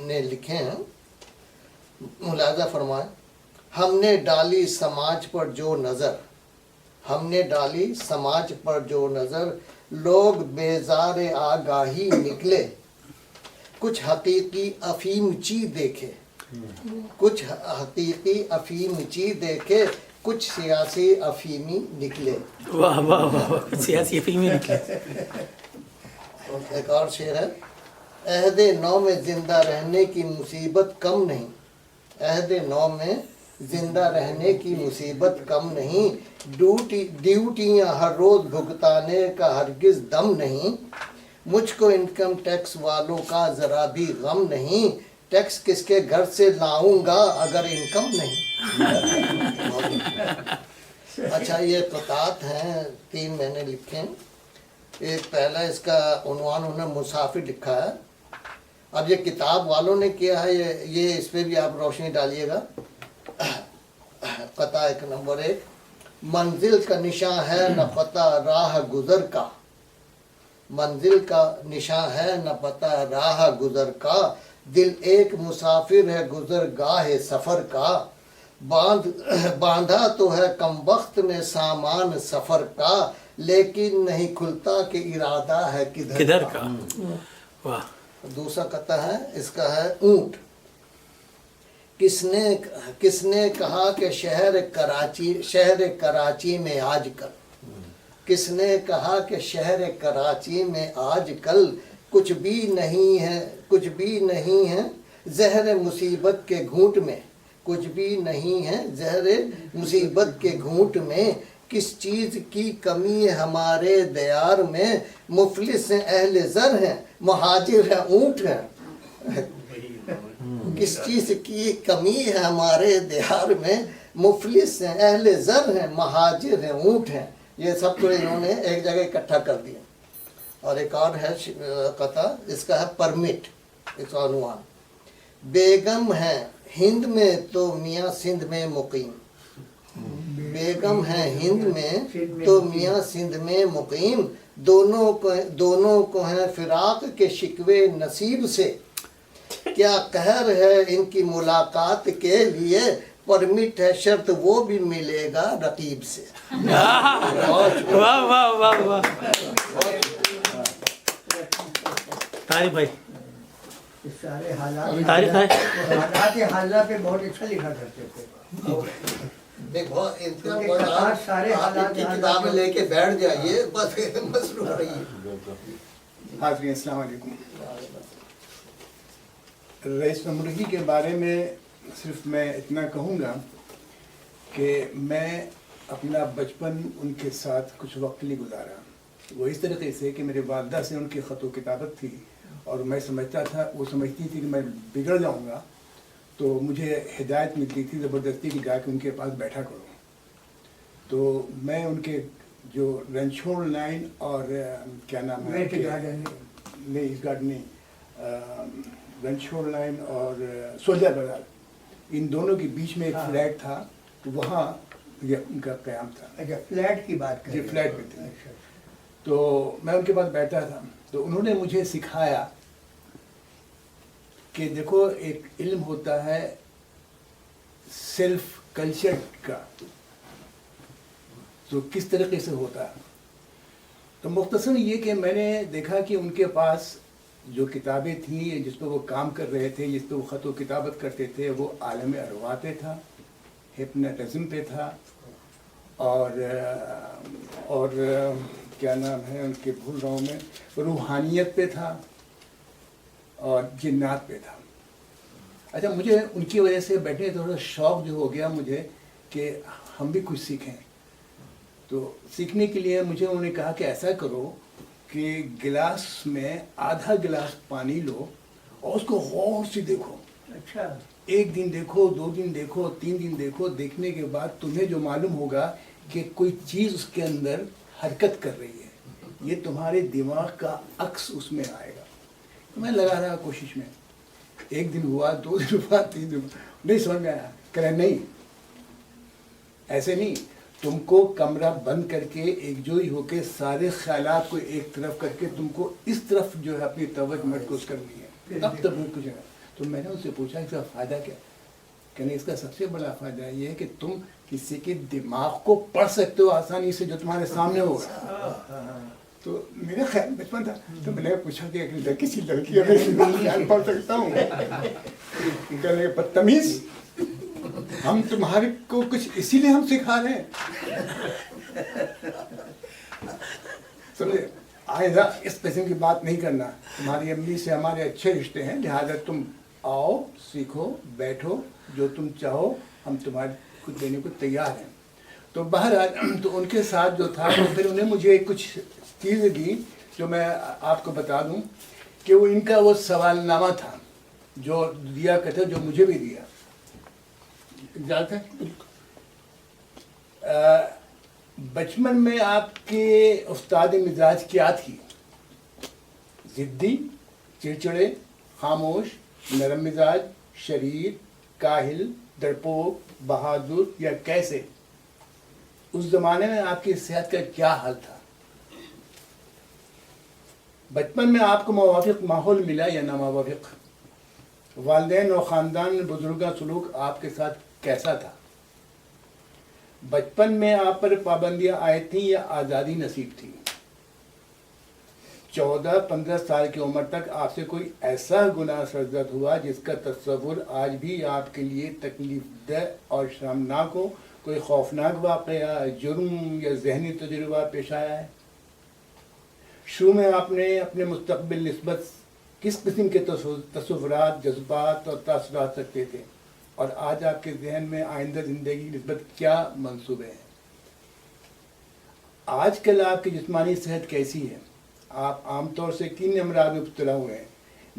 F: نے لکھے ہیں, ملاحظہ فرمائیں. ہم نے ڈالی سماج پر جو نظر, ہم نے ڈالی سماج پر جو نظر, لوگ بیزار آگاہی نکلے, کچھ حقیقی افیم چی دیکھے, کچھ حقیقی افیم چی دیکھے, کچھ سیاسی افیمی نکلے.
A: واہ واہ واہ, سیاسی افیمی نکلے.
F: ایک اور شعر ہے, عہد نو میں زندہ رہنے کی مصیبت کم نہیں, عہد نو میں زندہ رہنے کی مصیبت کم نہیں, ڈیوٹیاں ہر روز بھگتانے کا ہرگز دم نہیں, مجھ کو انکم ٹیکس والوں کا ذرا بھی غم نہیں, ٹیکس کس کے گھر سے لاؤں گا اگر انکم نہیں. اچھا, یہ قطعات ہیں, 3 میں نے لکھے ہیں. ایک پہلا اس کا عنوان انہوں نے مسافر لکھا ہے. اب یہ کتاب والوں نے کیا ہے, یہ اس پہ بھی آپ روشنی ڈالیے گا. قطع 1 نمبر 1, منزل کا نشاں ہے نہ پتہ راہ گزر کا, منزل کا نشاں ہے نہ پتہ راہ گزر کا, دل ایک مسافر ہے گزر گاہ سفر کا, باندھا تو ہے کم وقت میں سامان سفر کا, لیکن نہیں کھلتا کہ ارادہ ہے کدھر کا.
A: واہ.
F: دوسرا قطع ہے, اس کا ہے اونٹ. کس نے کہا کہ شہر کراچی میں آج کل, کس نے کہا کہ شہر کراچی میں آج کل کچھ بھی نہیں ہے زہر مصیبت کے گھونٹ میں, کچھ بھی نہیں ہے زہر مصیبت کے گھونٹ میں, کس چیز کی کمی ہے ہمارے دیار میں, مفلس ہیں اہل زر ہیں مہاجر ہیں اونٹ ہیں. کس چیز کی کمی ہے ہمارے دیار میں, مفلس ہیں اہل زر ہیں مہاجر ہیں اونٹ ہیں. یہ سب تو انہوں نے ایک جگہ اکٹھا کر دیا. اور ایک اور ہے قطع, اس کا ہے پرمٹ, اس کا عنوان, بیگم ہے ہند میں تو میاں سندھ میں مقیم, بیگم ہے ہند میں تو میاں سندھ میں مقیم, دونوں کو ہیں فراق کے شکوے نصیب سے, کیا قہر ہے ان کی ملاقات کے لیے, پرمٹ ہے شرط وہ بھی ملے گا رقیب سے.
A: واہ واہ واہ واہ. طارق بھائی,
C: سارے حالات
A: طارق ہے.
C: حالات حاضرہ پہ بہت اچھا لکھا کرتے تھے.
F: دیکھو سارے حالات کی کتابیں لے کے بیٹھ جائیے, بس مصروف رہیے.
D: حاضرین السلام علیکم. رئیس نمرگی کے بارے میں صرف میں اتنا کہوں گا کہ میں اپنا بچپن ان کے ساتھ کچھ وقت لیے گزارا. وہ اس طریقے سے کہ میرے والدہ سے ان کی خط و کتابت تھی, اور میں سمجھتا تھا, وہ سمجھتی تھی کہ میں بگڑ جاؤں گا, تو مجھے ہدایت ملتی تھی زبردستی کہ جا کے ان کے پاس بیٹھا کروں. تو میں ان کے جو رنچھوڑ لائن اور کیا نام ہے, نہیں اس گارڈ نہیں, رنچھوڑ لائن اور سولجر بازار, ان دونوں کے بیچ میں ایک فلیٹ تھا, وہاں ان کا قیام تھا.
C: اچھا, فلیٹ کی بات
D: جی, فلیٹ میں تھی. تو میں ان کے پاس بیٹھا تھا, تو انہوں نے مجھے سکھایا کہ دیکھو ایک علم ہوتا ہے سیلف کلچر کا, تو کس طریقے سے ہوتا ہے. تو مختصر یہ کہ میں نے دیکھا کہ ان کے پاس جو کتابیں تھیں جس پہ وہ کام کر رہے تھے, جس پہ وہ خط و کتابت کرتے تھے, وہ عالم ارواح پہ تھا, ہپناٹزم پہ تھا, اور کیا نام ہے ان کے بھول رہا ہوں میں, روحانیت پہ تھا, اور جنات پہ تھا. اچھا, مجھے ان کی وجہ سے بیٹھنے تھوڑا شوق جو ہو گیا مجھے کہ ہم بھی کچھ سیکھیں. تو سیکھنے کے لیے مجھے انہوں نے کہا کہ ایسا کرو کہ گلاس میں آدھا گلاس پانی لو اور اس کو غور سے دیکھو.
C: اچھا,
D: 1 دن دیکھو, 2 دن دیکھو, 3 دن دیکھو. دیکھنے کے بعد تمہیں جو معلوم ہوگا کہ کوئی چیز اس کے اندر حرکت کر رہی ہے, یہ تمہارے دماغ کا عکس اس میں آئے گا. میں لگا رہا کوشش میں, 1 دن ہوا, 2 دن ہوا, 3 دن ہوا, نہیں سمجھ میں آیا. کہہ رہے نہیں, ایسے نہیں, تم کو کمرہ بند کر کے ایک جوئی ہو کے سارے خیالات کو ایک طرف کر کے تم کو اس طرف جو ہے اپنی توجہ مرکوز کرنی ہے, اب تک کچھ ہے. تو میں نے ان سے پوچھا اس کا فائدہ کیا؟ کہنے اس کا سب سے بڑا فائدہ یہ ہے کہ تم کسی کے دماغ کو پڑھ سکتے ہو آسانی سے جو تمہارے سامنے ہوگا. تو میرا خیال بچپن تھا تو میں نے پوچھا کہ کسی لڑکی میں خیال پڑھ سکتا ہوں؟ کہنے بدتمیز، ہم تمہارے کو کچھ اسی لیے ہم سکھا رہے ہیں. سمجھے، آئندہ اس قسم کی بات نہیں کرنا. تمہاری امی سے ہمارے اچھے رشتے ہیں، لہٰذا تم آؤ، سیکھو، بیٹھو، جو تم چاہو ہم تمہارے کو دینے کو تیار ہیں. تو بہرحال تو ان کے ساتھ جو تھا تو پھر انہیں مجھے کچھ چیزیں دی جو میں آپ کو بتا دوں کہ وہ ان کا وہ سوال نامہ تھا جو دیا کرتے، جو مجھے بھی دیا. جاتا ہے بچپن میں آپ کے استاد مزاج کیا تھی؟ ضدی، چڑچڑے، خاموش، نرم مزاج، شریر، کاہل، ڈرپوک، بہادر یا کیسے؟ اس زمانے میں آپ کی صحت کا کیا حال تھا؟ بچپن میں آپ کو موافق ماحول ملا یا ناموافق؟ والدین اور خاندان بزرگاں سلوک آپ کے ساتھ کیسا تھا؟ بچپن میں آپ پر پابندیاں آئی تھیں یا آزادی نصیب تھی؟ 14-15 سال کی عمر تک آپ سے کوئی ایسا گناہ سرزد ہوا جس کا تصور آج بھی آپ کے لیے تکلیف دہ اور شرمناک ہو؟ کوئی خوفناک واقعہ، جرم یا ذہنی تجربہ پیش آیا ہے؟ شروع میں آپ نے اپنے مستقبل نسبت کس قسم کے تصورات، جذبات اور تاثرات رکھتے تھے، اور آج آپ کے ذہن میں آئندہ زندگی کی نسبت کیا منصوبے ہیں؟ آج کل آپ کی جسمانی صحت کیسی ہے؟ آپ عام طور سے کن امراض میں مبتلا ہوئے ہیں؟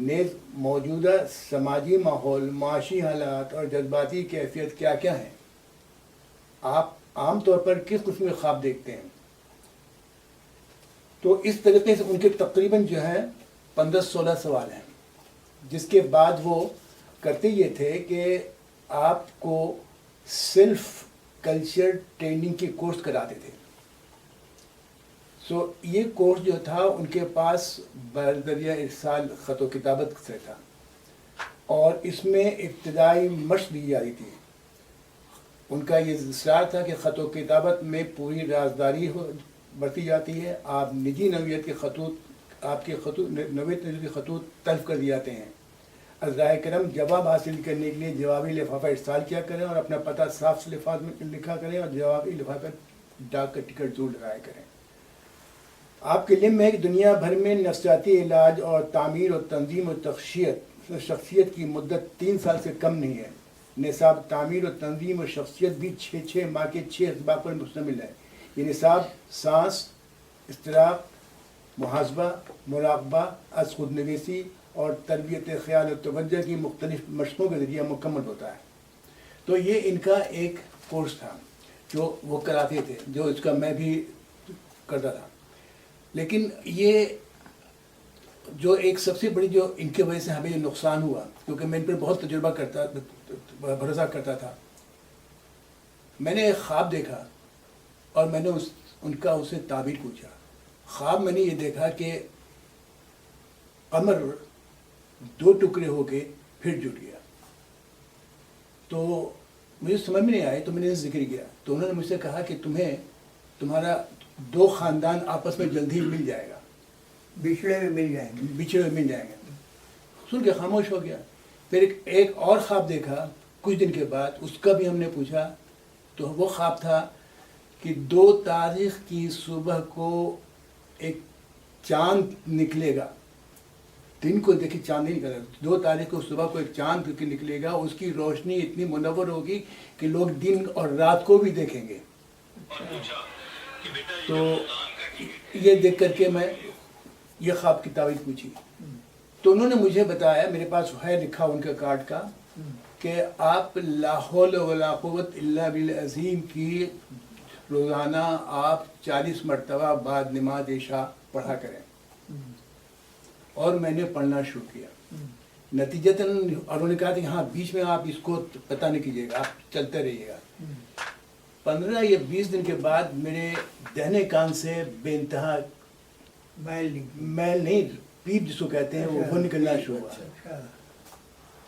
D: نیز موجودہ سماجی ماحول، معاشی حالات اور جذباتی کیفیت کیا کیا ہیں؟ آپ عام طور پر کس قسم کے خواب دیکھتے ہیں؟ تو اس طریقے سے ان کے تقریباً جو ہے 15-16 سوال ہیں، جس کے بعد وہ کرتے یہ تھے کہ آپ کو سیلف کلچر ٹریننگ کی کورس کراتے تھے. سو یہ کورس جو تھا ان کے پاس بذریعہ ارسال خط و کتابت سے تھا، اور اس میں ابتدائی مشق دی جاتی تھی. ان کا یہ اصرار تھا کہ خط و کتابت میں پوری رازداری برتی جاتی ہے. آپ نجی نوعیت کے خطوط، آپ کے نوعیت کے خطوط تلف کر دیے جاتے ہیں. عذرائے کرم جواب حاصل کرنے کے لیے جوابی لفافہ ارسال کیا کریں اور اپنا پتہ صاف الفاظ میں لکھا کریں، اور جوابی لفافہ ڈاک کا ٹکٹ ضرور لگایا کریں. آپ کے علم ہے کہ دنیا بھر میں نفسیاتی علاج اور تعمیر اور تنظیم اور شخصیت کی مدت 3 سال سے کم نہیں ہے. نصاب تعمیر اور تنظیم اور شخصیت بھی 6 ماہ کے 6 اسباق پر مشتمل ہے. یہ نصاب سانس، اضطراب، محاسبہ، مراقبہ، از خود نویسی اور تربیت خیال و توجہ کی مختلف مشقوں کے ذریعے مکمل ہوتا ہے. تو یہ ان کا ایک کورس تھا جو وہ کراتے تھے، جو اس کا میں بھی کرتا تھا. لیکن یہ جو ایک سب سے بڑی جو ان کی وجہ سے ہمیں نقصان ہوا، کیونکہ میں ان پر بہت تجربہ بھروسہ کرتا تھا. میں نے ایک خواب دیکھا اور میں نے ان کا اسے تعبیر پوچھا. خواب میں نے یہ دیکھا کہ قمر 2 ٹکڑے ہو کے پھر جڑ گیا. تو مجھے سمجھ میں نہیں آئے تو میں نے ذکر کیا. تو انہوں نے مجھ سے کہا کہ تمہارا 2 خاندان آپس میں جلد ہی مل جائے گا،
C: بچھڑے میں مل جائیں گے.
D: بچھڑے میں مل جائیں گے. سن کے خاموش ہو گیا. پھر ایک اور خواب دیکھا کچھ دن کے بعد، اس کا بھی ہم نے پوچھا. تو وہ خواب تھا کہ 2 تاریخ کی صبح کو ایک چاند نکلے گا. دن کو دیکھیں چاند نہیں نکلے گا، 2 تاریخ کو صبح کو ایک چاند نکلے گا. اس کی روشنی اتنی منور ہوگی کہ لوگ دن اور رات کو بھی دیکھیں گے. تو یہ دیکھ کر کے میں یہ خواب کی تعبیر پوچھی. تو انہوں نے مجھے بتایا، میرے پاس ہے لکھا ان کا کارڈ کا، کہ آپ لا حول ولا قوت الا بالعظیم کی روزانہ آپ 40 مرتبہ بعد نماز عشاء پڑھا کریں. اور میں نے پڑھنا شروع کیا. نتیجتاً انہوں نے کہا کہ ہاں بیچ میں آپ اس کو پتہ نہیں کیجیے گا، آپ چلتے رہیے گا. 15 یا 20 دن کے بعد میرے دہنے کان سے بے انتہا میل نہیں، پیپ جس کو کہتے ہیں وہ نکلنا شروع ہوا.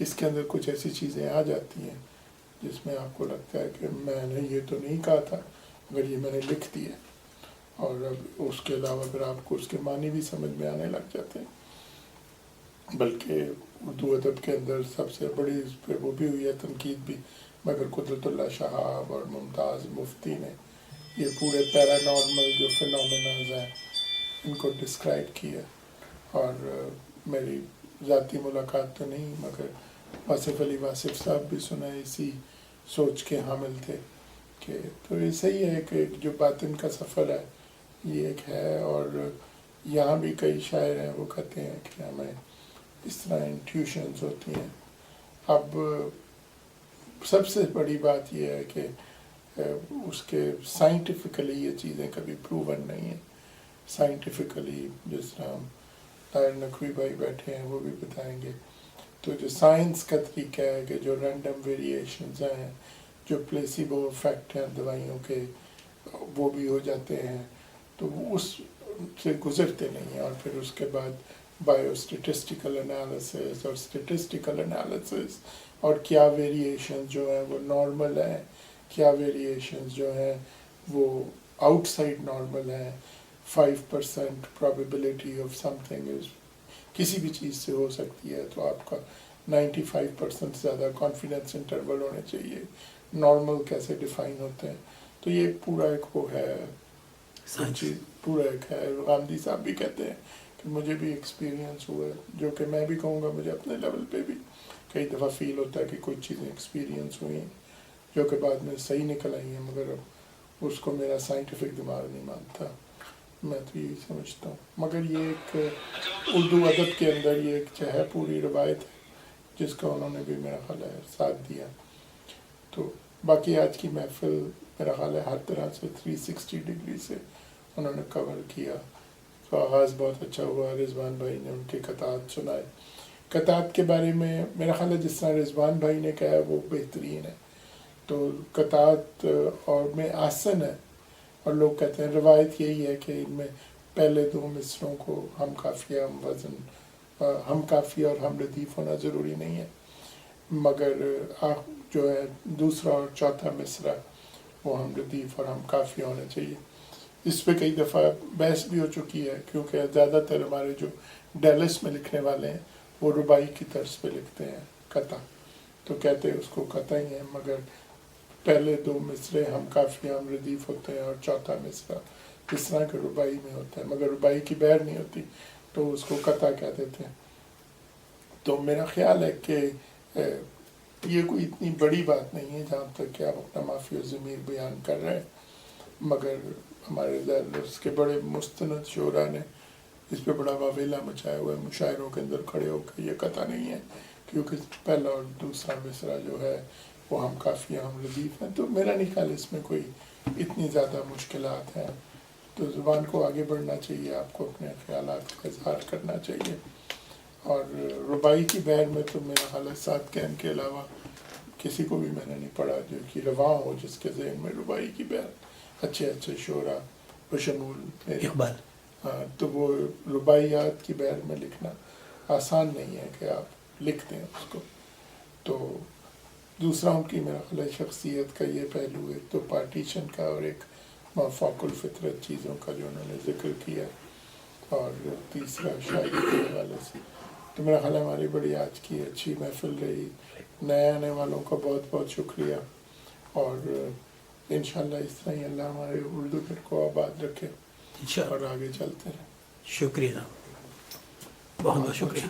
I: اس کے اندر کچھ ایسی چیزیں آ جاتی ہیں جس میں آپ کو لگتا ہے کہ میں نے یہ تو نہیں کہا تھا مگر یہ میں نے لکھ دیا، اور اب اس کے علاوہ اگر آپ کو اس کے معنی بھی سمجھ میں آنے لگ جاتے ہیں۔ بلکہ اردو ادب کے اندر سب سے بڑی اس پہ وہ بھی ہوئی ہے تنقید بھی، مگر قدرت اللہ شہاب اور ممتاز مفتی نے یہ پورے پیرانارمل جو فینومیناز ہیں ان کو ڈسکرائب کیا، اور میری ذاتی ملاقات تو نہیں مگر واصف علی واصف صاحب بھی سنا اسی سوچ کے حامل تھے کہ تو یہ صحیح ہے کہ جو باطن کا سفر ہے یہ ایک ہے، اور یہاں بھی کئی شاعر ہیں وہ کہتے ہیں کہ ہمیں اس طرح انٹیوشنز ہوتی ہیں۔ اب سب سے بڑی بات یہ ہے کہ اس کے سائنٹیفکلی یہ چیزیں کبھی پروون نہیں ہیں۔ سائنٹیفکلی جس طرح طاہر نقوی بھائی بیٹھے ہیں وہ بھی بتائیں گے، تو جو سائنس کا طریقہ ہے کہ جو رینڈم ویریشنز ہیں، جو پلیسیبو افیکٹ ہیں دوائیوں کے وہ بھی ہو جاتے ہیں، تو وہ اس سے گزرتے نہیں ہیں، اور پھر اس کے بعد بایو اسٹیٹسٹیکل انالیسس اور اسٹیٹسٹیکل انالیسس، اور کیا ویریشنز جو ہیں وہ نارمل ہیں، کیا ویریشنز جو ہیں وہ آؤٹ سائڈ نارمل ہیں۔ 5% probability of something is کسی بھی چیز سے ہو سکتی ہے، تو آپ کا 95% زیادہ کانفیڈنس انٹرول ہونے چاہیے۔ نارمل کیسے ڈیفائن ہوتے ہیں، تو یہ پورا ایک وہ ہے چیز، پورا ایک ہے۔ غامدی صاحب بھی کہتے ہیں کہ مجھے بھی ایکسپیرینس ہوا ہے، جو کہ میں بھی کہوں گا مجھے اپنے لیول پہ بھی کئی دفعہ فیل ہوتا ہے کہ کچھ چیزیں ایکسپیرینس ہوئی ہیں جو کہ بعد میں صحیح نکل آئی ہیں، مگر اب اس کو میرا سائنٹیفک دماغ نہیں مانتا۔ میں تو یہی سمجھتا ہوں، مگر یہ ایک اردو ادب کے اندر یہ ایک جو ہے پوری روایت ہے جس کا انہوں نے بھی میرا خیال ہے ساتھ دیا۔ تو باقی آج کی محفل میرا خیال ہے ہر طرح سے 360 ڈگری سے انہوں نے کور کیا۔ تو آغاز بہت اچھا ہوا، رضوان بھائی نے ان کے قطعات سنائے۔ قطعات کے بارے میں میرا خیال ہے جس طرح رضوان بھائی نے کہا ہے وہ بہترین ہے۔ تو قطعات اور میں آسن ہے، اور لوگ کہتے ہیں روایت یہی ہے کہ ان میں پہلے دو مصروں کو ہم قافیہ ہم وزن ہم قافیہ اور ہم ردیف ہونا ضروری نہیں ہے، مگر جو ہے دوسرا اور چوتھا مصرع وہ ہم ردیف اور ہم قافیہ ہونا چاہیے۔ اس پہ کئی دفعہ بحث بھی ہو چکی ہے، کیونکہ زیادہ تر ہمارے جو ڈیلس میں لکھنے والے ہیں وہ رباعی کی طرز پہ لکھتے ہیں قطع، تو کہتے ہیں اس کو قطع ہی ہے، مگر پہلے دو مصرے ہم قافیہ ہم ردیف ہوتے ہیں اور چوتھا مصرع اس طرح کے رباعی میں ہوتا ہے، مگر رباعی کی بہر نہیں ہوتی تو اس کو قطع کہہ دیتے ہیں۔ تو میرا خیال ہے کہ یہ کوئی اتنی بڑی بات نہیں ہے جہاں تک کہ آپ اپنا مافی و ضمیر بیان کر رہے ہیں، مگر ہمارے اس کے بڑے مستند شعراء نے اس پہ بڑا واویلا مچایا ہوا ہے، مشاعروں کے اندر کھڑے ہو کے یہ قطع نہیں ہے، کیونکہ پہلا اور دوسرا مصرع جو ہے وہ ہم قافیہ ہم ردیف ہیں۔ تو میرا نہیں خیال اس میں کوئی اتنی زیادہ مشکلات ہیں، تو زبان کو آگے بڑھنا چاہیے، آپ کو اپنے خیالات کا اظہار کرنا چاہیے۔ اور رباعی کی بہر میں تو میرا خیال ہے 7 قین کے علاوہ کسی کو بھی میں نے نہیں پڑھا جو کہ رواں ہو جس کے ذہن میں رباعی کی بہر اچھے شعراء بشمول
A: اقبال،
I: تو وہ رباعیات کی بہر میں لکھنا آسان نہیں ہے کہ آپ لکھ دیں اس کو۔ تو دوسرا ان کی میرا خیال ہے شخصیت کا یہ پہلو، ایک تو پارٹیشن کا اور ایک مافوق الفطرت چیزوں کا جو انہوں نے ذکر کیا، اور تیسرا شاعری کے حوالے سے۔ تو میرا خیال ہے ہماری بڑی آج کی اچھی محفل رہی۔ نئے آنے والوں کا بہت بہت شکریہ، اور انشاءاللہ اس طرح ہی اللہ ہمارے اردو گھر کو آباد رکھے
A: انشاءاللہ۔
I: اور آگے چلتے رہیں۔
A: شکریہ، بہت بہت شکریہ۔